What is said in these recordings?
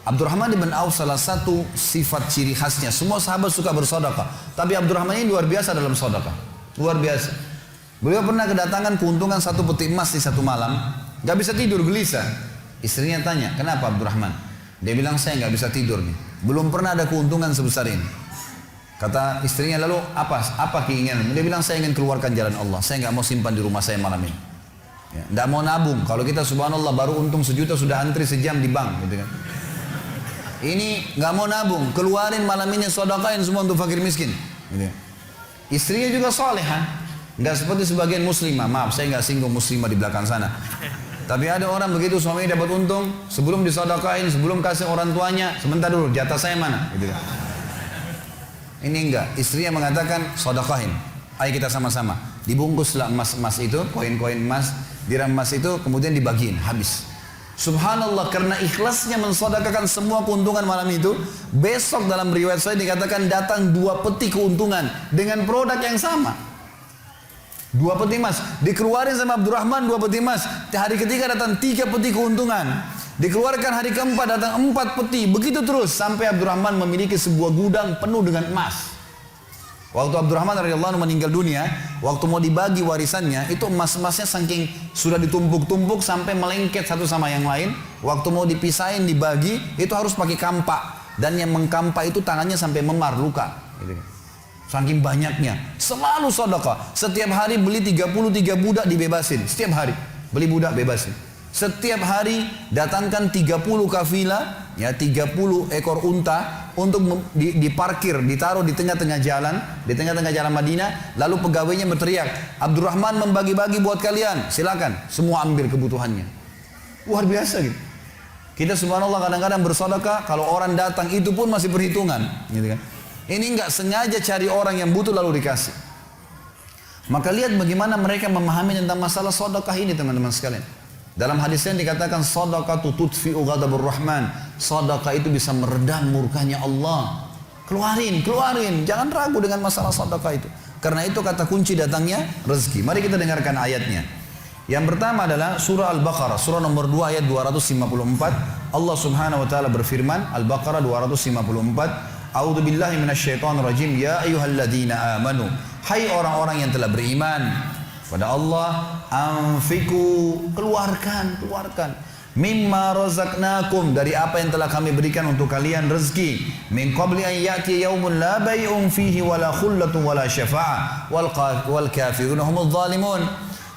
Abdurrahman bin Auf salah satu sifat ciri khasnya, semua sahabat suka bersedekah, tapi Abdurrahman ini luar biasa dalam sedekah. Luar biasa. Beliau pernah kedatangan keuntungan satu peti emas di satu malam, gak bisa tidur, gelisah. Istrinya tanya, kenapa Abdurrahman? Dia bilang, saya gak bisa tidur nih, belum pernah ada keuntungan sebesar ini. Kata istrinya, lalu apa keinginan? Dia bilang, saya ingin keluarkan jalan Allah, saya gak mau simpan di rumah saya malam ini. Ya, gak mau nabung. Kalau kita subhanallah baru untung 1 juta sudah antri sejam di bank, gitu kan. Ini nggak mau nabung, keluarin malam ini, sedekahin semua untuk fakir miskin. Gitu. Istrinya juga solehah, nggak seperti sebagian muslimah. Maaf, saya nggak singgung muslimah di belakang sana. Tapi ada orang begitu, suaminya dapat untung, sebelum disedekahin, sebelum kasih orang tuanya, sebentar dulu, jatah saya mana? Gitu. Ini enggak, istrinya mengatakan sedekahin. Ayo kita sama-sama. Dibungkuslah emas-emas itu, koin-koin emas, dirham emas itu, kemudian dibagiin, habis. Subhanallah, karena ikhlasnya mensedekahkan semua keuntungan malam itu, besok dalam riwayat saya dikatakan datang 2 peti keuntungan dengan produk yang sama. 2 peti emas dikeluarin sama Abdurrahman, 2 peti emas. Hari ketiga datang 3 peti keuntungan. Dikeluarkan hari keempat datang 4 peti. Begitu terus sampai Abdurrahman memiliki sebuah gudang penuh dengan emas. Waktu Abdurrahman radhiyallahu anhu meninggal dunia, waktu mau dibagi warisannya, itu emas-emasnya saking sudah ditumpuk-tumpuk sampai melengket satu sama yang lain. Waktu mau dipisahin, dibagi, itu harus pakai kampak. Dan yang mengkampak itu tangannya sampai memar, luka. Saking banyaknya. Selalu sedekah. Setiap hari beli 33 budak dibebasin. Setiap hari beli budak bebasin. Setiap hari datangkan 30 kafilah, ya 30 ekor unta untuk diparkir, ditaruh di tengah-tengah jalan, di tengah-tengah jalan Madinah. Lalu pegawainya berteriak, Abdurrahman membagi-bagi buat kalian, silakan, semua ambil kebutuhannya. Luar biasa gitu. Kita subhanallah kadang-kadang bersedekah, kalau orang datang itu pun masih perhitungan, gitu kan. Ini nggak sengaja cari orang yang butuh lalu dikasih. Maka lihat bagaimana mereka memahami tentang masalah sedekah ini, teman-teman sekalian. Dalam hadisnya dikatakan sadaqatu tudfi'u ghadabur rahman. Sedekah itu bisa meredam murkanya Allah. Keluarin, jangan ragu dengan masalah sedekah itu. Karena itu kata kunci datangnya rezeki. Mari kita dengarkan ayatnya. Yang pertama adalah surah Al-Baqarah, surah nomor 2 ayat 254. Allah Subhanahu wa taala berfirman, Al-Baqarah 254, A'udzu billahi minasyaitonir rajim, ya ayyuhalladzina amanu. Hai orang-orang yang telah beriman pada Allah, anfiku, keluarkan mimma razaqnakum, dari apa yang telah kami berikan untuk kalian rezeki, min qabli an ya'ti yaumun la bay'un fihi wala khullatun wala syafa'ah wal kafiruna humudz zalimun.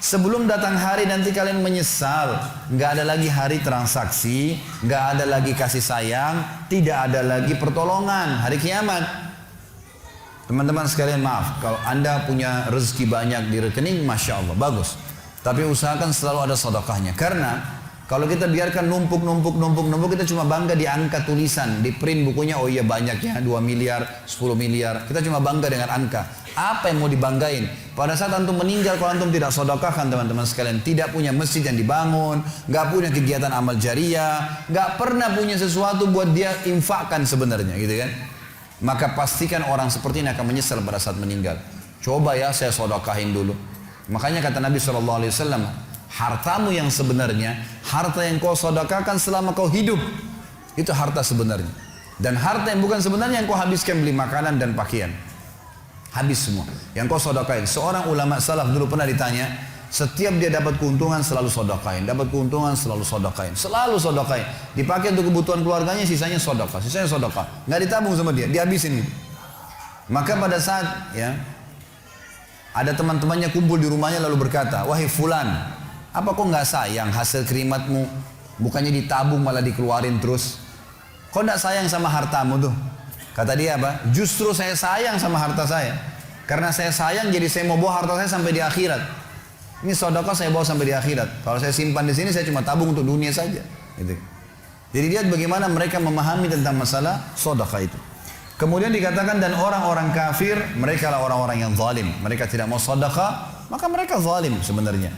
Sebelum datang hari nanti kalian menyesal, nggak ada lagi hari transaksi, nggak ada lagi kasih sayang, tidak ada lagi pertolongan, hari kiamat. Teman-teman sekalian, maaf, kalau anda punya rezeki banyak di rekening, Masya Allah, bagus. Tapi usahakan selalu ada sedekahnya. Karena kalau kita biarkan numpuk, kita cuma bangga di angka tulisan, di print bukunya, oh iya banyaknya, 2 miliar, 10 miliar. Kita cuma bangga dengan angka. Apa yang mau dibanggain? Pada saat antum meninggal, kalau antum tidak sedekahkan, teman-teman sekalian, tidak punya masjid yang dibangun, nggak punya kegiatan amal jariah, nggak pernah punya sesuatu buat dia infakkan sebenarnya, gitu kan? Maka pastikan orang seperti ini akan menyesal pada saat meninggal. Coba ya saya sedekahin dulu. Makanya kata Nabi SAW, hartamu yang sebenarnya, harta yang kau sedekahkan selama kau hidup, itu harta sebenarnya. Dan harta yang bukan sebenarnya yang kau habiskan beli makanan dan pakaian, habis semua. Yang kau sedekahin. Seorang ulama salaf dulu pernah ditanya, setiap dia dapat keuntungan selalu sedekahin, dapat keuntungan selalu sedekahin, selalu sedekahin. Dipakai untuk kebutuhan keluarganya, sisanya sedekah, nggak ditabung sama dia, dihabisin gitu. Maka pada saat ya ada teman-temannya kumpul di rumahnya lalu berkata, wahai fulan, apa kok nggak sayang hasil kerimatmu, bukannya ditabung malah dikeluarin terus? Kok nggak sayang sama hartamu tuh? Kata dia apa? Justru saya sayang sama harta saya, karena saya sayang jadi saya mau bawa harta saya sampai di akhirat. Ini sedekah saya bawa sampai di akhirat. Kalau saya simpan di sini saya cuma tabung untuk dunia saja. Gitu. Jadi lihat bagaimana mereka memahami tentang masalah sedekah itu. Kemudian dikatakan dan orang-orang kafir, mereka lah orang-orang yang zalim. Mereka tidak mau sedekah, maka mereka zalim sebenarnya.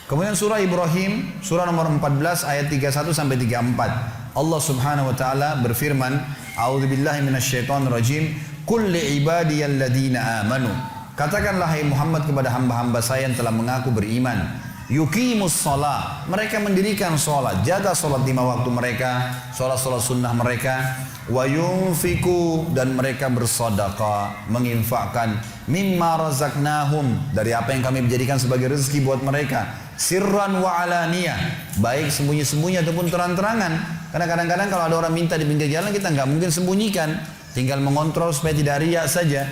Kemudian surah Ibrahim, surah nomor 14 ayat 31 sampai 34. Allah Subhanahu wa taala berfirman, A'udzubillahi minasyaitonirrajim, qul li'ibadiyalladzina amanu. Katakanlah hai Muhammad kepada hamba-hamba saya yang telah mengaku beriman, yuqimus shalah, mereka mendirikan sholat, jaga sholat 5 waktu mereka, sholat-sholat sunnah mereka, wa yunfiku, dan mereka bersedekah, menginfakkan, mimma razaqnahum, dari apa yang kami menjadikan sebagai rezeki buat mereka, sirran wa alaniyah, baik sembunyi-sembunyi ataupun terang-terangan. Karena kadang-kadang kalau ada orang minta di pinggir jalan, kita nggak mungkin sembunyikan, tinggal mengontrol supaya tidak riya saja.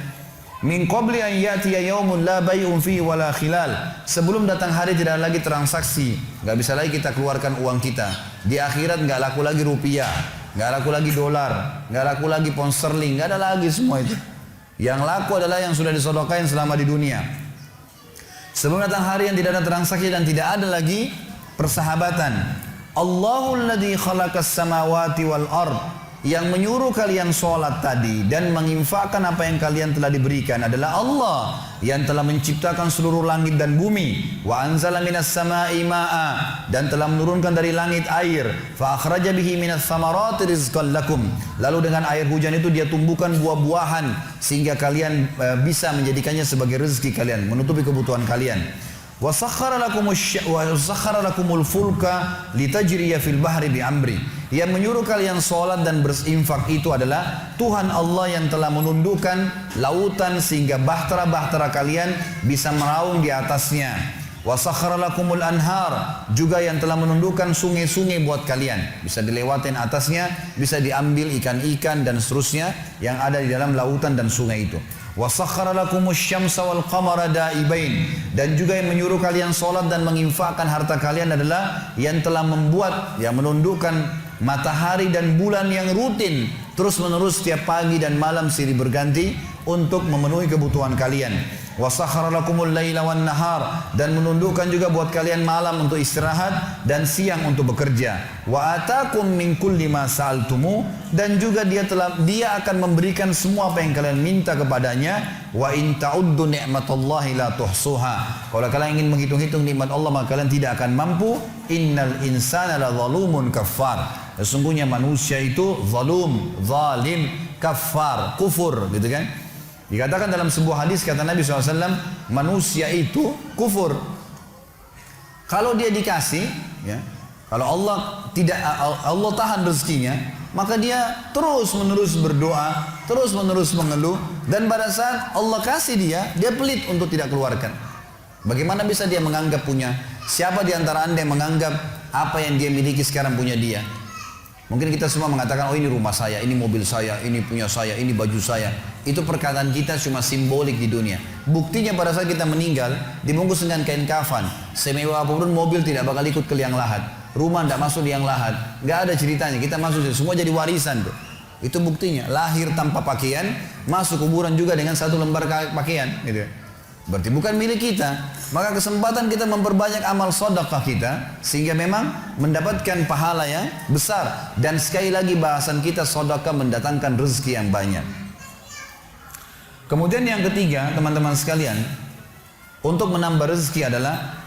Min qabli an ya'tiya yaumun la bay'un fihi wala khilal, sebelum datang hari tidak ada lagi transaksi, nggak bisa lagi kita keluarkan uang kita. Di akhirat nggak laku lagi rupiah, nggak laku lagi dolar, nggak laku lagi pound sterling, nggak ada lagi semua itu. Yang laku adalah yang sudah disedekahkan selama di dunia. Sebelum datang hari yang tidak ada transaksi dan tidak ada lagi persahabatan. Allahul ladzi khalaqas samawati wal ard, yang menyuruh kalian sholat tadi dan menginfakkan apa yang kalian telah diberikan adalah Allah yang telah menciptakan seluruh langit dan bumi. Wa anzala minas sama'i ma'a, dan telah menurunkan dari langit air. Fa akhraja bihi minas samarati rizqan lakum, lalu dengan air hujan itu dia tumbuhkan buah-buahan sehingga kalian bisa menjadikannya sebagai rezeki kalian, menutupi kebutuhan kalian. Wa sakhkhara lakumul fulka litajriya fil bahri bi amri, yang menyuruh kalian sholat dan berinfak itu adalah Tuhan Allah yang telah menundukkan lautan sehingga bahtera-bahtera kalian bisa meraung di atasnya. Wa sakhkhara lakumul anhar, juga yang telah menundukkan sungai-sungai buat kalian, bisa dilewatin atasnya, bisa diambil ikan-ikan dan seterusnya yang ada di dalam lautan dan sungai itu. Wa sakhkhara lakumus syamsa wal qamara da'ibain, dan juga yang menyuruh kalian sholat dan menginfakkan harta kalian adalah yang telah membuat, yang menundukkan matahari dan bulan yang rutin terus menerus setiap pagi dan malam silih berganti untuk memenuhi kebutuhan kalian. Wa sakhkhara lakumul laila wan nahar, dan menundukkan juga buat kalian malam untuk istirahat dan siang untuk bekerja. Wa atakum min kulli ma sa'altumu, dan juga dia akan memberikan semua apa yang kalian minta kepadanya. Wa in ta'uddu ni'matallahi la tuhsuha, kalau kalian ingin menghitung-hitung nikmat Allah maka kalian tidak akan mampu. Innal insana la zalumun kafar, sesungguhnya manusia itu zalim, kafar, kufur, gitu kan. Dikatakan dalam sebuah hadis, kata Nabi SAW, manusia itu kufur. Kalau dia dikasih, ya, kalau Allah tahan rezekinya, maka dia terus menerus berdoa, terus menerus mengeluh, dan pada saat Allah kasih dia pelit untuk tidak keluarkan. Bagaimana bisa dia menganggap punya? Siapa di antara anda yang menganggap apa yang dia miliki sekarang punya dia? Mungkin kita semua mengatakan, oh ini rumah saya, ini mobil saya, ini punya saya, ini baju saya. Itu perkataan kita cuma simbolik di dunia. Buktinya pada saat kita meninggal, dibungkus dengan kain kafan. Semewah apapun mobil tidak bakal ikut ke liang lahat. Rumah tidak masuk liang lahat. Nggak ada ceritanya, kita masuk, semua jadi warisan tuh. Itu buktinya, lahir tanpa pakaian, masuk kuburan juga dengan satu lembar pakaian. Gitu. Berarti bukan milik kita. Maka kesempatan kita memperbanyak amal sedekah kita, sehingga memang mendapatkan pahala yang besar. Dan sekali lagi bahasan kita, sedekah mendatangkan rezeki yang banyak. Kemudian yang ketiga, teman-teman sekalian, untuk menambah rezeki adalah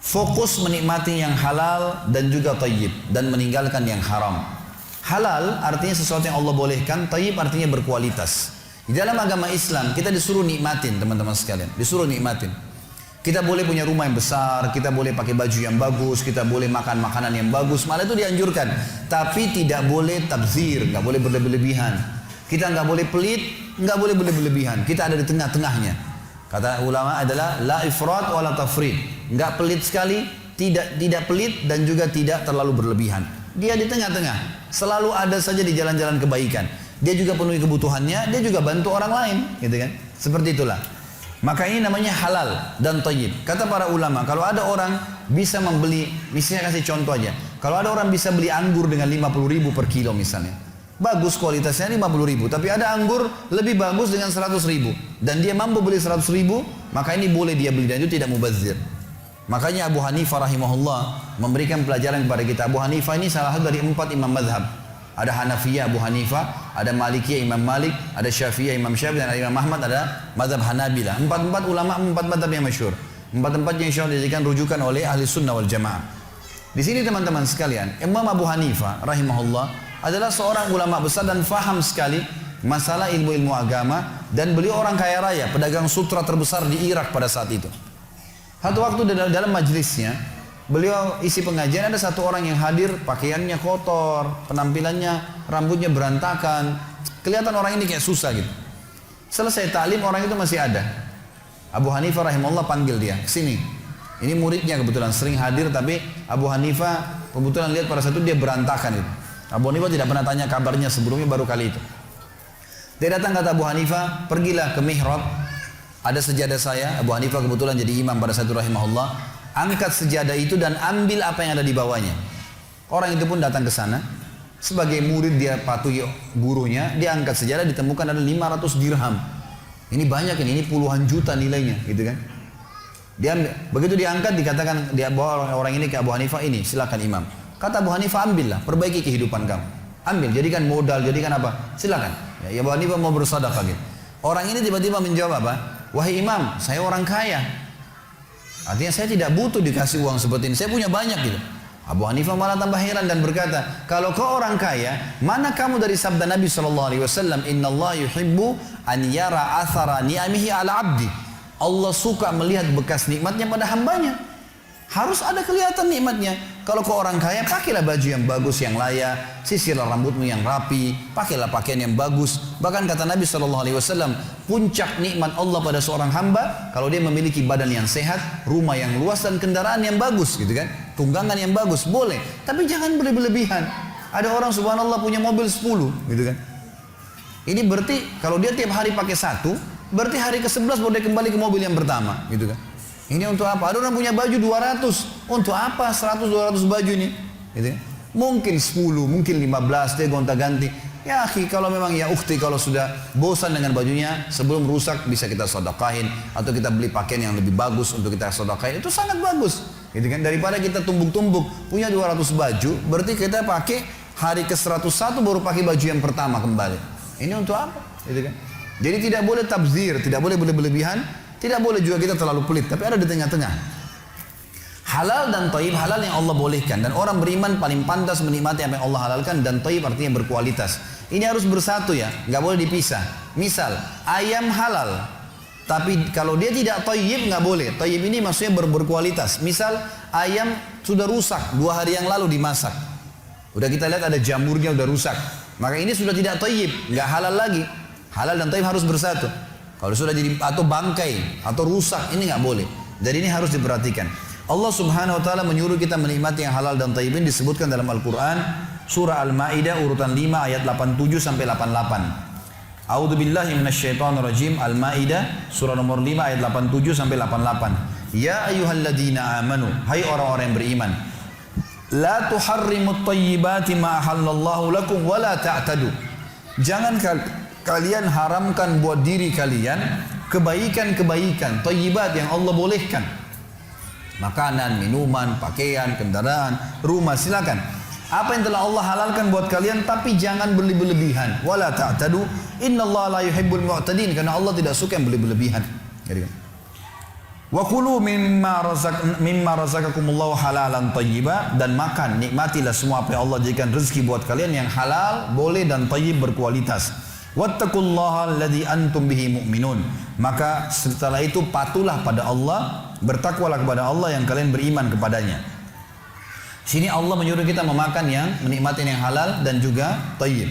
fokus menikmati yang halal dan juga thayyib, dan meninggalkan yang haram. Halal artinya sesuatu yang Allah bolehkan, thayyib artinya berkualitas. Di dalam agama Islam kita disuruh nikmatin, teman-teman sekalian, disuruh nikmatin. Kita boleh punya rumah yang besar, kita boleh pakai baju yang bagus, kita boleh makan makanan yang bagus, malah itu dianjurkan. Tapi tidak boleh tabzir, nggak boleh berlebihan. Kita nggak boleh pelit, nggak boleh berlebihan. Kita ada di tengah-tengahnya. Kata ulama adalah la ifrat wa la tafrid. Nggak pelit sekali, tidak pelit dan juga tidak terlalu berlebihan. Dia di tengah-tengah, selalu ada saja di jalan-jalan kebaikan. Dia juga penuhi kebutuhannya, dia juga bantu orang lain, gitu kan? Seperti itulah. Maka ini namanya halal dan thayyib. Kata para ulama, kalau ada orang bisa membeli, misalnya kasih contoh aja, kalau ada orang bisa beli anggur dengan 50.000 per kilo misalnya, bagus kualitasnya 50.000, tapi ada anggur lebih bagus dengan 100.000, dan dia mampu beli 100.000, maka ini boleh dia beli dan itu tidak mubazir. Makanya Abu Hanifah rahimahullah memberikan pelajaran kepada kita. Abu Hanifah ini salah satu dari 4 imam mazhab. Ada Hanafiyah Abu Hanifah, ada Malikiyah Imam Malik, ada Syafi'iyah Imam Syafi'i, dan ada Imam Ahmad, ada mazhab Hanabilah. Empat ulama, 4 mazhab yang masyhur. 4 yang insya Allah dijadikan rujukan oleh ahli sunnah wal jamaah. Di sini teman-teman sekalian, Imam Abu Hanifah rahimahullah adalah seorang ulama besar dan faham sekali masalah ilmu-ilmu agama, dan beliau orang kaya raya, pedagang sutra terbesar di Irak pada saat itu. Satu waktu dalam majlisnya, beliau isi pengajian, ada satu orang yang hadir pakaiannya kotor, penampilannya, rambutnya berantakan, kelihatan orang ini kayak susah gitu. Selesai ta'lim, orang itu masih ada. Abu Hanifah rahimahullah panggil dia, kesini. Ini muridnya kebetulan sering hadir, tapi Abu Hanifah kebetulan lihat pada saat itu dia berantakan itu. Abu Hanifah tidak pernah tanya kabarnya sebelumnya, baru kali itu. Dia datang kata Abu Hanifah, pergilah ke mihrab, ada sejadah saya. Abu Hanifah kebetulan jadi imam pada saat itu rahimahullah. Angkat sejadah itu dan ambil apa yang ada di bawahnya. Orang itu pun datang ke sana. Sebagai murid dia patuhi gurunya, dia angkat sejadah, ditemukan ada 500 dirham. Ini banyak ini puluhan juta nilainya, gitu kan. Dia begitu diangkat, dikatakan dia bawa orang ini ke Abu Hanifah, ini silakan imam. Kata Abu Hanifah, ambillah, perbaiki kehidupan kamu. Ambil, jadikan modal, jadikan apa? Silakan. Ya Abu Hanifah mau bersedekah gitu. Orang ini tiba-tiba menjawab apa? Wahai imam, saya orang kaya. Artinya saya tidak butuh dikasih uang seperti ini, saya punya banyak gitu. Abu Hanifah malah tambah heran dan berkata, kalau kau orang kaya, mana kamu dari sabda Nabi SAW, Inna Allah yuhibbu an yara athara ni'amihi ala abdi. Allah suka melihat bekas nikmatnya pada hambanya. Harus ada kelihatan nikmatnya. Kalau kau orang kaya, pakailah baju yang bagus, yang layak, sisirlah rambutmu yang rapi, pakailah pakaian yang bagus. Bahkan kata Nabi SAW, puncak nikmat Allah pada seorang hamba, kalau dia memiliki badan yang sehat, rumah yang luas dan kendaraan yang bagus, gitu kan? Tunggangan yang bagus, boleh. Tapi jangan berlebihan. Ada orang subhanallah punya mobil 10, gitu kan? Ini berarti kalau dia tiap hari pakai satu, berarti hari ke-11 baru dia kembali ke mobil yang pertama, gitu kan? Ini untuk apa? Ada orang punya baju 200. Untuk apa 100-200 baju ini? Gitu. Mungkin 10, mungkin 15 dia gonta-ganti. Ya akhi, kalau memang ya ukhti, kalau sudah bosan dengan bajunya, sebelum rusak bisa kita sedekahin, atau kita beli pakaian yang lebih bagus untuk kita sedekahin. Itu sangat bagus. Gitu kan? Daripada kita tumbuk-tumbuk punya 200 baju, berarti kita pakai hari ke-101 baru pakai baju yang pertama kembali. Ini untuk apa? Gitu kan? Jadi tidak boleh tabzir, tidak boleh berlebihan. Tidak boleh juga kita terlalu pelit, tapi ada di tengah-tengah. Halal dan thayyib, halal yang Allah bolehkan, dan orang beriman paling pantas menikmati apa yang Allah halalkan, dan thayyib artinya berkualitas. Ini harus bersatu ya, nggak boleh dipisah. Misal ayam halal, tapi kalau dia tidak thayyib nggak boleh. Thayyib ini maksudnya berkualitas. Misal ayam sudah rusak 2 hari yang lalu dimasak, udah kita lihat ada jamurnya udah rusak, maka ini sudah tidak thayyib, nggak halal lagi. Halal dan thayyib harus bersatu. Kalau sudah jadi atau bangkai atau rusak, ini nggak boleh. Jadi ini harus diperhatikan. Allah Subhanahu wa taala menyuruh kita menikmati yang halal dan thayyibin, disebutkan dalam Al-Qur'an surah Al-Maidah urutan 5 ayat 87 sampai 88. A'udzubillahi minasyaitonirrajim. Al-Maidah surah nomor 5 ayat 87 sampai 88. Ya ayyuhalladzina amanu, hai orang-orang yang beriman, la tuharrimut thayyibati ma ahallallahu lakum wa la ta'tadu. Jangan kalian haramkan buat diri kalian kebaikan-kebaikan, thayyibat yang Allah bolehkan. Makanan, minuman, pakaian, kendaraan, rumah, silakan. Apa yang telah Allah halalkan buat kalian, tapi jangan berlebihan. Wala ta'tadu, innallaha la yuhibbul mu'tadin, karena Allah tidak suka yang berlebihan. Wa kulu mimma razaqakumullahu halalan thayyiba, dan makan, nikmatilah semua apa yang Allah jadikan rezeki buat kalian yang halal, boleh dan thayyib berkualitas. Wattaqullaha alladzi antum bihi mu'minun. Maka setelah itu patuhlah pada Allah, bertakwalah kepada Allah yang kalian beriman kepadanya. Sini Allah menyuruh kita memakan yang menikmati yang halal dan juga thayyib.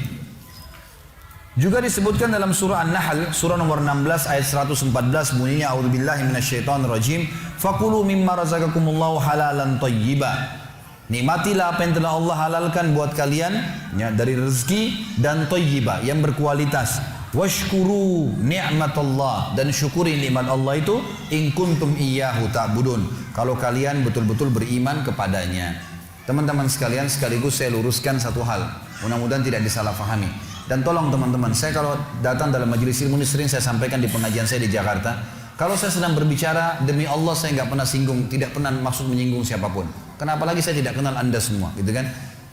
Juga disebutkan dalam surah An-Nahl surah nomor 16 ayat 114 bunyinya a'udzubillahi minasyaitonirrajim faqulu mimma razaqakumullahu halalan thayyiba. Nikmatilah apa yang telah Allah halalkan buat kalian ya, dari rezeki dan thayyiba yang berkualitas. Washkuru ni'matallah, dan syukuri nikmat Allah itu in kuntum iyyahu ta'budun, kalau kalian betul-betul beriman kepadanya. Teman-teman sekalian, sekaligus saya luruskan satu hal, mudah-mudahan tidak disalahfahami. Dan tolong teman-teman, saya kalau datang dalam majelis ilmu ini sering saya sampaikan di pengajian saya di Jakarta, kalau saya sedang berbicara demi Allah saya nggak pernah singgung, tidak pernah maksud menyinggung siapapun. Kenapa lagi saya tidak kenal Anda semua, gitu kan?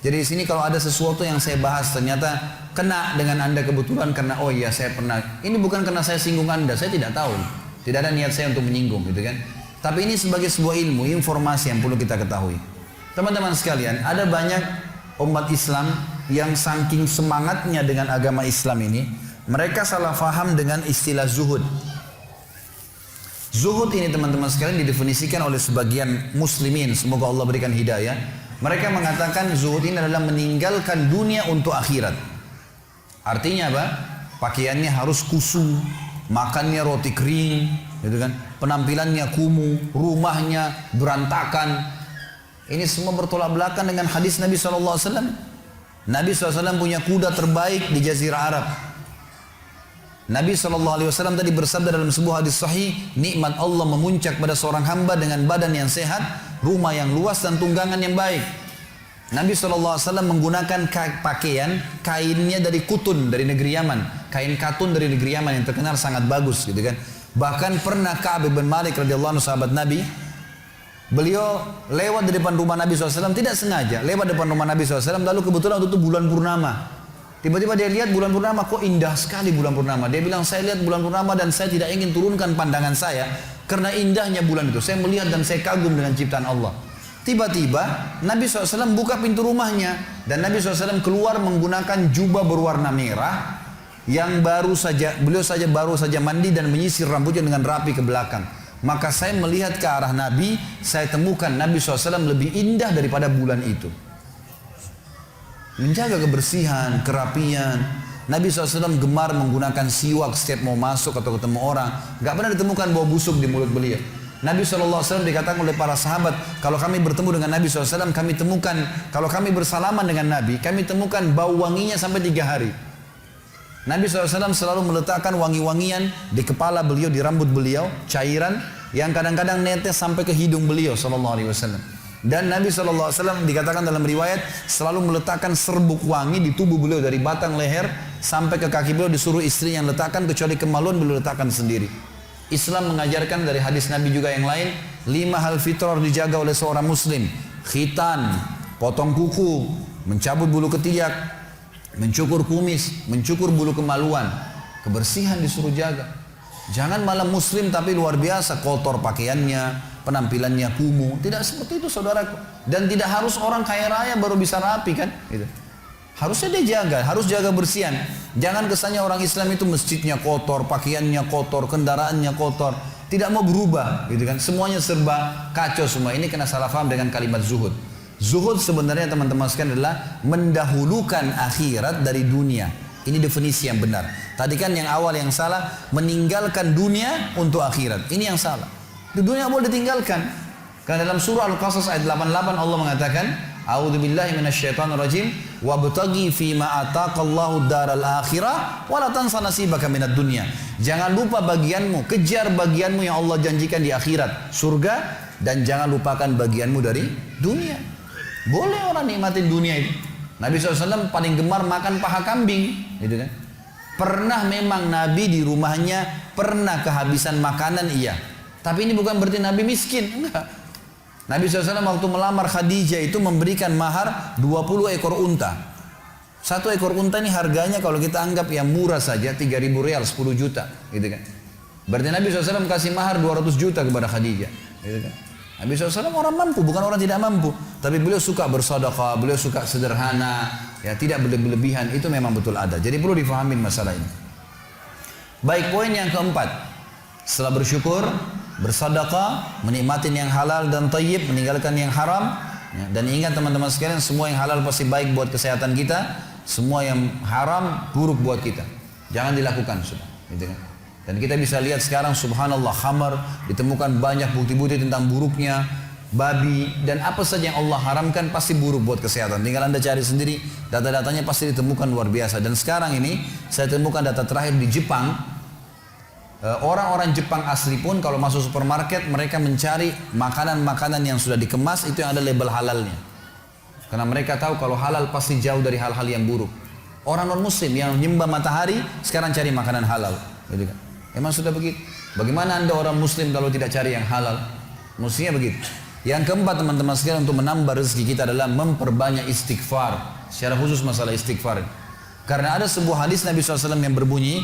Jadi di sini kalau ada sesuatu yang saya bahas ternyata kena dengan Anda kebetulan karena oh iya saya pernah, ini bukan karena saya singgung Anda, saya tidak tahu, tidak ada niat saya untuk menyinggung, gitu kan? Tapi ini sebagai sebuah ilmu, informasi yang perlu kita ketahui. Teman-teman sekalian, ada banyak umat Islam yang saking semangatnya dengan agama Islam ini, mereka salah faham dengan istilah zuhud. Zuhud ini teman-teman sekalian didefinisikan oleh sebagian muslimin, semoga Allah berikan hidayah. Mereka mengatakan zuhud ini adalah meninggalkan dunia untuk akhirat. Artinya apa? Pakaiannya harus kusu, makannya roti kering, gitu kan? Penampilannya kumuh, rumahnya berantakan. Ini semua bertolak belakang dengan hadis Nabi SAW. Nabi SAW punya kuda terbaik di Jazirah Arab. Nabi SAW tadi bersabda dalam sebuah hadis sahih, nikmat Allah memuncak pada seorang hamba dengan badan yang sehat, rumah yang luas dan tunggangan yang baik. Nabi SAW menggunakan pakaian, kainnya dari kutun, dari negeri Yaman. Kain katun dari negeri Yaman yang terkenal sangat bagus gitu kan. Bahkan pernah Ka'ab bin Malik radhiyallahu anhu sahabat Nabi, beliau lewat di depan rumah Nabi SAW, tidak sengaja lewat depan rumah Nabi SAW, lalu kebetulan waktu itu bulan purnama. Tiba-tiba dia lihat bulan purnama, kok indah sekali bulan purnama. Dia bilang, saya lihat bulan purnama dan saya tidak ingin turunkan pandangan saya karena indahnya bulan itu. Saya melihat dan saya kagum dengan ciptaan Allah. Tiba-tiba Nabi SAW buka pintu rumahnya dan Nabi SAW keluar menggunakan jubah berwarna merah yang baru saja mandi dan menyisir rambutnya dengan rapi ke belakang. Maka saya melihat ke arah Nabi, saya temukan Nabi SAW lebih indah daripada bulan itu. Menjaga kebersihan, kerapian. Nabi SAW gemar menggunakan siwak setiap mau masuk atau ketemu orang. Gak pernah ditemukan bau busuk di mulut beliau. Nabi SAW dikatakan oleh para sahabat, kalau kami bertemu dengan Nabi SAW, kami temukan, kalau kami bersalaman dengan Nabi, kami temukan bau wanginya sampai 3 hari. Nabi SAW selalu meletakkan wangi-wangian di kepala beliau, di rambut beliau, cairan yang kadang-kadang netes sampai ke hidung beliau SAW. Dan Nabi SAW dikatakan dalam riwayat selalu meletakkan serbuk wangi di tubuh beliau dari batang leher sampai ke kaki beliau, disuruh istri yang letakkan, kecuali kemaluan beliau letakkan sendiri. Islam mengajarkan dari hadis Nabi juga yang lain, 5 hal fitrah dijaga oleh seorang muslim. Khitan, potong kuku, mencabut bulu ketiak, mencukur kumis, mencukur bulu kemaluan. Kebersihan disuruh jaga. Jangan malah muslim tapi luar biasa, kotor pakaiannya, penampilannya kumuh. Tidak seperti itu saudaraku. Dan tidak harus orang kaya raya baru bisa rapi kan gitu. Harusnya dia jaga, harus jaga bersihan. Jangan kesannya orang Islam itu masjidnya kotor, pakaiannya kotor, kendaraannya kotor, tidak mau berubah gitu kan. Semuanya serba kacau semua. Ini kena salah paham dengan kalimat zuhud. Zuhud sebenarnya teman-teman sekalian adalah mendahulukan akhirat dari dunia. Ini definisi yang benar. Tadi kan yang awal yang salah, meninggalkan dunia untuk akhirat. Ini yang salah. Di dunia boleh ditinggalkan. Karena dalam surah Al-Qasas ayat 88 Allah mengatakan, A'udzubillahi minasyaitonirrajim, wabtaghi fima ataqallahu daral akhirah wa la tansa nasibaka minad dunya. Jangan lupa bagianmu, kejar bagianmu yang Allah janjikan di akhirat, surga, dan jangan lupakan bagianmu dari dunia. Boleh orang nikmatin dunia itu. Nabi SAW paling gemar makan paha kambing, gitu kan? Pernah memang Nabi di rumahnya pernah kehabisan makanan, iya. Tapi ini bukan berarti Nabi miskin, enggak. Nabi SAW waktu melamar Khadijah itu memberikan mahar 20 ekor unta. Satu ekor unta ini harganya kalau kita anggap yang murah saja 3.000 rial, 10 juta, gitu kan? Berarti Nabi SAW kasih mahar 200 juta kepada Khadijah, gitu kan? Nabi SAW orang mampu, bukan orang tidak mampu. Tapi beliau suka bersedekah, beliau suka sederhana, ya tidak berlebihan. Itu memang betul ada. Jadi perlu difahamin masalah ini. Baik, poin yang keempat. Setelah bersyukur, bersedekah, menikmati yang halal dan thayyib, meninggalkan yang haram. Ya, dan ingat teman-teman sekalian, semua yang halal pasti baik buat kesehatan kita. Semua yang haram buruk buat kita. Jangan dilakukan sudah. Gitu kan? Dan kita bisa lihat sekarang subhanallah, khamar, ditemukan banyak bukti-bukti tentang buruknya, babi, dan apa saja yang Allah haramkan pasti buruk buat kesehatan. Tinggal Anda cari sendiri, data-datanya pasti ditemukan luar biasa. Dan sekarang ini, saya temukan data terakhir di Jepang, orang-orang Jepang asli pun kalau masuk supermarket, mereka mencari makanan-makanan yang sudah dikemas, itu yang ada label halalnya. Karena mereka tahu kalau halal pasti jauh dari hal-hal yang buruk. Orang non-muslim yang menyembah matahari, sekarang cari makanan halal. Gitu kan? Memang sudah begitu. Bagaimana Anda orang muslim kalau tidak cari yang halal? Mestinya begitu. Yang keempat teman-teman sekalian, untuk menambah rezeki kita adalah memperbanyak istighfar. Secara khusus masalah istighfar. Karena ada sebuah hadis Nabi SAW yang berbunyi,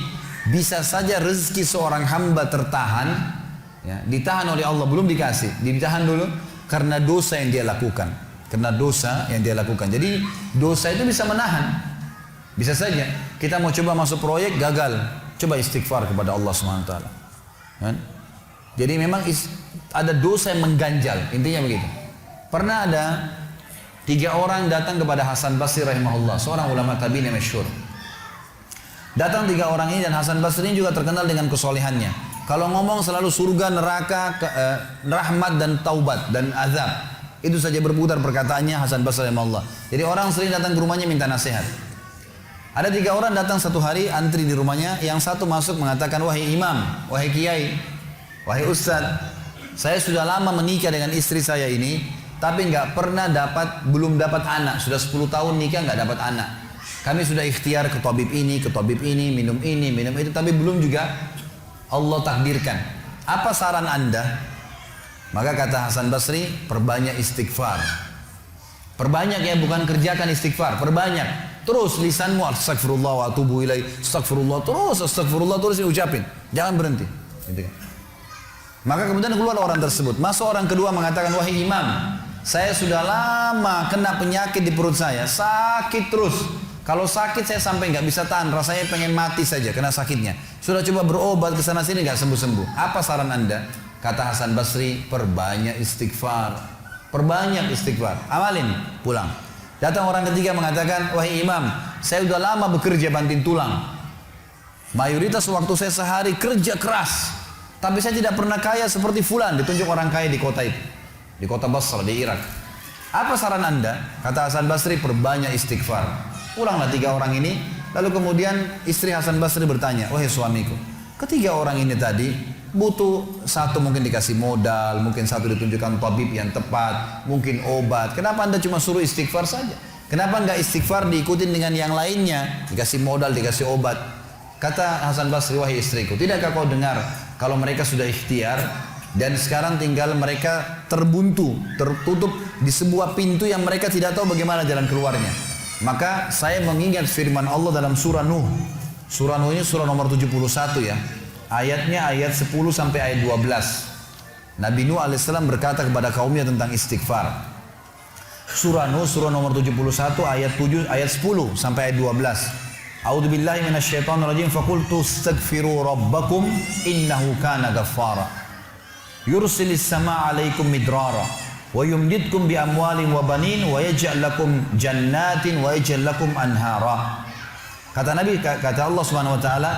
bisa saja rezeki seorang hamba tertahan, ya, ditahan oleh Allah, belum dikasih, ditahan dulu karena dosa yang dia lakukan. Karena dosa yang dia lakukan. Jadi dosa itu bisa menahan. Bisa saja kita mau coba masuk proyek gagal. Coba istighfar kepada Allah SWT. Kan? Jadi memang ada dosa yang mengganjal, intinya begitu. Pernah ada 3 orang datang kepada Hasan Basri rahimahullah, seorang ulama tabi'in yang masyhur. Datang 3 orang ini, dan Hasan Basri ini juga terkenal dengan kesolehannya. Kalau ngomong selalu surga, neraka, rahmat dan taubat dan azab. Itu saja berputar perkataannya Hasan Basri rahimahullah. Jadi orang sering datang ke rumahnya minta nasihat. Ada 3 orang datang satu hari antri di rumahnya. Yang satu masuk mengatakan, wahai imam, wahai kiai, wahai ustaz, saya sudah lama menikah dengan istri saya ini, tapi belum dapat anak. Sudah 10 tahun nikah nggak dapat anak. Kami sudah ikhtiar ke tabib ini, minum itu, tapi belum juga Allah takdirkan. Apa saran Anda? Maka kata Hasan Basri, perbanyak istighfar. Perbanyak ya, bukan kerjakan istighfar, perbanyak. Terus lisanmu astagfirullah wa atubu ilaih, astagfirullah terus diucapin. Jangan berhenti. Gitu kan. Maka kemudian keluar orang tersebut. Masuk orang kedua mengatakan, wahai imam, saya sudah lama kena penyakit di perut saya, sakit terus. Kalau sakit saya sampai nggak bisa tahan, rasanya pengen mati saja kena sakitnya. Sudah coba berobat ke sana sini nggak sembuh-sembuh. Apa saran Anda? Kata Hasan Basri, perbanyak istighfar. Perbanyak istighfar. Amalin, pulang. Datang orang ketiga mengatakan, wahai imam, saya sudah lama bekerja banting tulang. Mayoritas waktu saya sehari kerja keras. Tapi saya tidak pernah kaya seperti fulan, ditunjuk orang kaya di kota itu. Di kota Basra, di Irak. Apa saran Anda? Kata Hasan Basri, perbanyak istighfar. Pulanglah 3 orang ini. Lalu kemudian istri Hasan Basri bertanya, wahai suamiku, ketiga orang ini tadi butuh satu mungkin dikasih modal, mungkin satu ditunjukkan tabib yang tepat, mungkin obat. Kenapa Anda cuma suruh istighfar saja? Kenapa enggak istighfar diikutin dengan yang lainnya? Dikasih modal, dikasih obat. Kata Hasan Basri, wahai istriku, tidakkah kau dengar kalau mereka sudah ikhtiar dan sekarang tinggal mereka terbuntu, tertutup di sebuah pintu yang mereka tidak tahu bagaimana jalan keluarnya. Maka saya mengingat firman Allah dalam surah Nuh. Surah Nuh ini surah nomor 71 ya. Ayatnya ayat 10 sampai ayat 12. Nabi Nuh alaihissalam berkata kepada kaumnya tentang istighfar. Surah Nuh surah nomor 71 ayat 10 sampai ayat 12. A'udzubillahi minasyaitonirrajim, faqultu astaghfiru rabbakum innahu kana ghaffara. Yursilis samaa 'alaikum midrara wa yumdidkum bi amwalin wa banin wa yaj'al lakum jannatin wa yaj'al lakum anhara. Kata Nabi, kata Allah Subhanahu wa taala,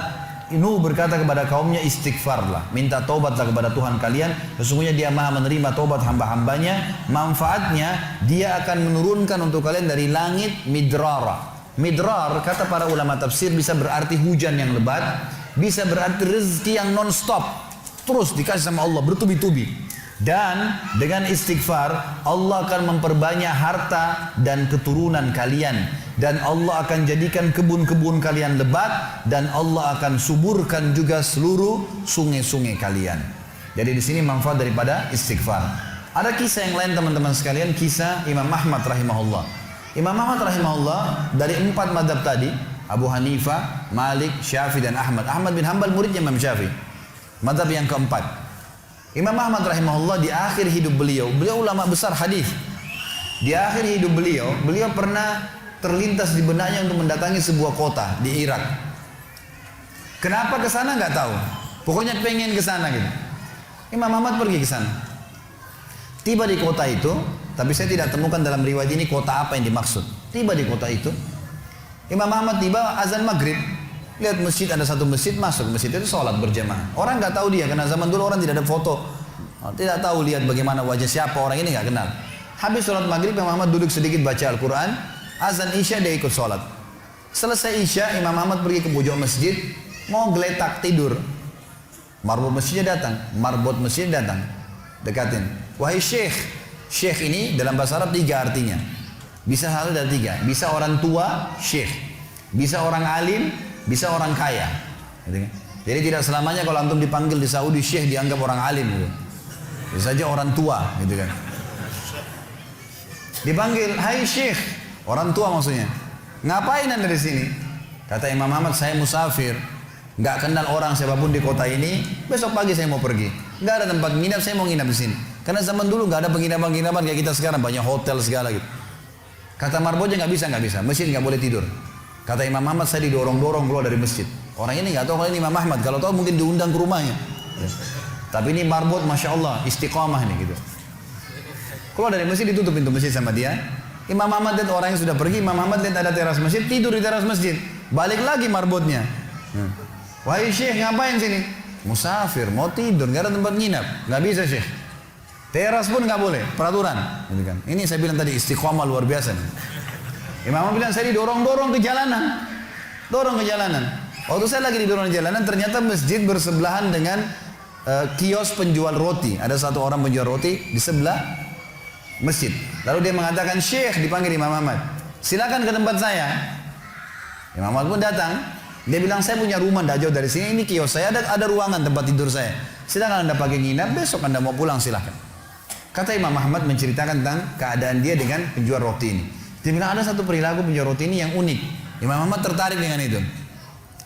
Nuh berkata kepada kaumnya, istighfarlah, minta taubatlah kepada Tuhan kalian, sesungguhnya Dia Maha menerima taubat hamba-hambanya. Manfaatnya Dia akan menurunkan untuk kalian dari langit midrara. Midrar kata para ulama tafsir bisa berarti hujan yang lebat, bisa berarti rezeki yang non-stop, terus dikasih sama Allah bertubi-tubi. Dan dengan istighfar Allah akan memperbanyak harta dan keturunan kalian, dan Allah akan jadikan kebun-kebun kalian lebat, dan Allah akan suburkan juga seluruh sungai-sungai kalian. Jadi di sini manfaat daripada istighfar. Ada kisah yang lain teman-teman sekalian, kisah Imam Ahmad rahimahullah. Imam Ahmad rahimahullah dari 4 mazhab tadi, Abu Hanifah, Malik, Syafi'i dan Ahmad. Ahmad bin Hanbal muridnya Imam Syafi'i. Mazhab yang keempat. Imam Ahmad rahimahullah di akhir hidup beliau ulama besar hadis. Di akhir hidup beliau pernah terlintas di benaknya untuk mendatangi sebuah kota di Irak. Kenapa ke sana nggak tahu. Pokoknya pengen ke sana gitu. Imam Ahmad pergi ke sana. Tiba di kota itu, tapi saya tidak temukan dalam riwayat ini kota apa yang dimaksud. Tiba di kota itu, Imam Ahmad tiba azan maghrib. Lihat masjid, ada satu masjid, masuk masjid itu sholat berjamaah. Orang nggak tahu dia, karena zaman dulu orang tidak ada foto, tidak tahu lihat bagaimana wajah siapa orang ini, nggak kenal. Habis sholat maghrib, Imam Ahmad duduk sedikit baca Al-Quran. Azan isya dia ikut sholat. Selesai isya, Imam Ahmad pergi ke pojok masjid, mau geletak tidur. Marbot masjidnya datang, dekatin. Wahai syekh, syekh ini dalam bahasa Arab 3 artinya. Bisa hal dari 3. Bisa orang tua, syekh. Bisa orang alim, bisa orang kaya. Jadi tidak selamanya kalau antum dipanggil di Saudi syekh dianggap orang alim gitu. Bisa saja orang tua gitu kan. Dipanggil, hai syekh, orang tua maksudnya. Ngapain anda di sini? Kata Imam Ahmad, saya musafir, nggak kenal orang siapapun di kota ini. Besok pagi saya mau pergi, nggak ada tempat nginap, saya mau nginap di sini. Karena zaman dulu nggak ada penginapan kayak kita sekarang, banyak hotel segala gitu. Kata marbotnya nggak bisa, masjid nggak boleh tidur. Kata Imam Ahmad, saya didorong-dorong keluar dari masjid. Orang ini nggak tahu kalau ini Imam Ahmad, kalau tahu mungkin diundang ke rumahnya. Tapi ini marbot, masya Allah, istiqomah nih gitu. Keluar dari masjid, ditutup pintu masjid sama dia. Imam Ahmad lihat orang yang sudah pergi, Imam Ahmad lihat ada teras masjid, tidur di teras masjid. Balik lagi marbotnya. Wahai Syekh, ngapain sini? Musafir, mau tidur, nggak ada tempat nginap. Nggak bisa Syekh. Teras pun nggak boleh, peraturan. Gitu kan. Ini saya bilang tadi istiqomah luar biasa nih. Imam Ahmad bilang saya didorong-dorong ke jalanan. Dorong ke jalanan. Waktu saya lagi didorong ke jalanan, ternyata masjid bersebelahan dengan kios penjual roti. Ada satu orang penjual roti di sebelah masjid. Lalu dia mengatakan, Syekh, dipanggil Imam Ahmad, silakan ke tempat saya. Imam Ahmad pun datang. Dia bilang, saya punya rumah tidak jauh dari sini. Ini kios saya, ada ruangan tempat tidur saya. Silakan Anda pakai nginap, besok Anda mau pulang silakan. Kata Imam Ahmad menceritakan tentang keadaan dia dengan penjual roti ini. Dia bilang, ada satu perilaku penjual roti ini yang unik. Imam Ahmad tertarik dengan itu.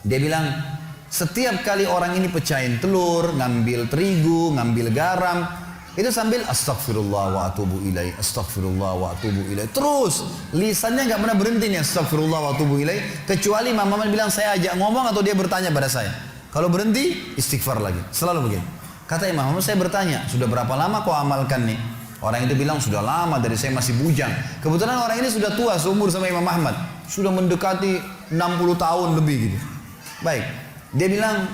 Dia bilang, setiap kali orang ini pecahin telur, ngambil terigu, ngambil garam, itu sambil astagfirullah wa atubu ilaih, astagfirullah wa atubu ilaih. Terus lisannya nggak pernah berhenti nih, astagfirullah wa atubu ilaih, kecuali Imam Ahmad bilang saya ajak ngomong atau dia bertanya pada saya. Kalau berhenti, istighfar lagi. Selalu begitu. Kata Imam Ahmad, saya bertanya, sudah berapa lama kau amalkan nih? Orang itu bilang, sudah lama, dari saya masih bujang. Kebetulan orang ini sudah tua seumur sama Imam Ahmad, sudah mendekati 60 tahun lebih gitu. Baik, dia bilang,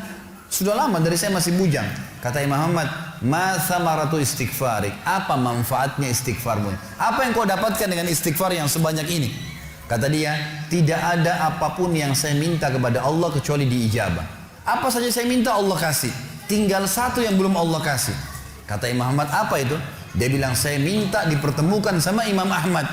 sudah lama dari saya masih bujang. Kata Imam Ahmad, ma samaratu istighfarik, apa manfaatnya istighfarmu? Apa yang kau dapatkan dengan istighfar yang sebanyak ini? Kata dia, tidak ada apapun yang saya minta kepada Allah kecuali diijabah. Apa saja saya minta Allah kasih, tinggal satu yang belum Allah kasih. Kata Imam Ahmad, apa itu? Dia bilang, saya minta dipertemukan sama Imam Ahmad.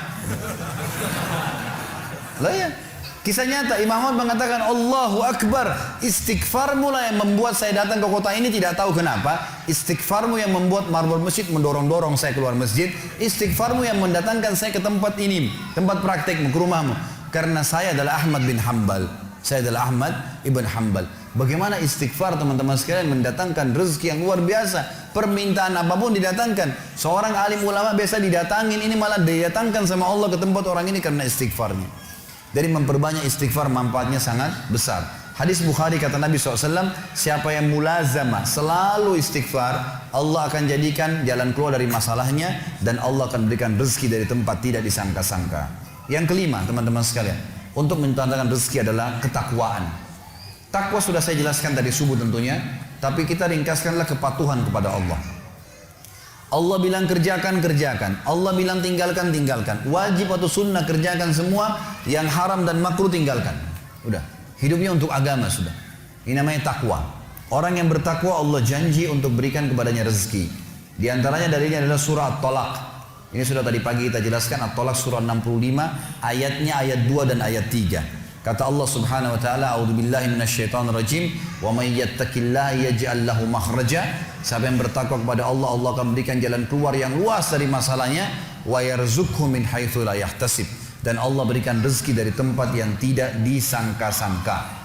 Lah ya, kisah nyata. Imam Ahmad mengatakan, Allahu Akbar, istighfarmu lah yang membuat saya datang ke kota ini, tidak tahu kenapa. Istighfarmu yang membuat marbot masjid mendorong-dorong saya keluar masjid. Istighfarmu yang mendatangkan saya ke tempat ini, tempat praktekmu, ke rumahmu. Karena saya adalah Ahmad bin Hanbal. Saya adalah Ahmad ibn Hanbal. Bagaimana istighfar teman-teman sekalian mendatangkan rezeki yang luar biasa. Permintaan apapun didatangkan. Seorang alim ulama biasa didatangin, ini malah didatangkan sama Allah ke tempat orang ini karena istighfarnya. Jadi memperbanyak istighfar manfaatnya sangat besar. Hadis Bukhari kata Nabi SAW, siapa yang mulazamah selalu istighfar, Allah akan jadikan jalan keluar dari masalahnya dan Allah akan berikan rezeki dari tempat tidak disangka-sangka. Yang kelima teman-teman sekalian, untuk mendatangkan rezeki adalah ketakwaan. Takwa sudah saya jelaskan tadi subuh tentunya, tapi kita ringkaskanlah kepatuhan kepada Allah. Allah bilang kerjakan, kerjakan. Allah bilang tinggalkan, tinggalkan. Wajib atau sunnah kerjakan semua. Yang haram dan makruh tinggalkan. Udah, hidupnya untuk agama sudah. Ini namanya takwa. Orang yang bertakwa Allah janji untuk berikan kepadanya rezeki. Di antaranya dalilnya adalah surah At-Talaq. Ini sudah tadi pagi kita jelaskan. At-Talaq surah 65, ayatnya ayat 2 dan ayat 3. Kata Allah Subhanahu wa taala, "A'udzubillahi minasyaitonir rajim, wa may yattaqillaha yaj'al lahu makhraja." Siapa yang bertakwa kepada Allah, Allah akan berikan jalan keluar yang luas dari masalahnya, wa yarzuqhu min haitsu la yahtasib. Dan Allah berikan rezeki dari tempat yang tidak disangka-sangka.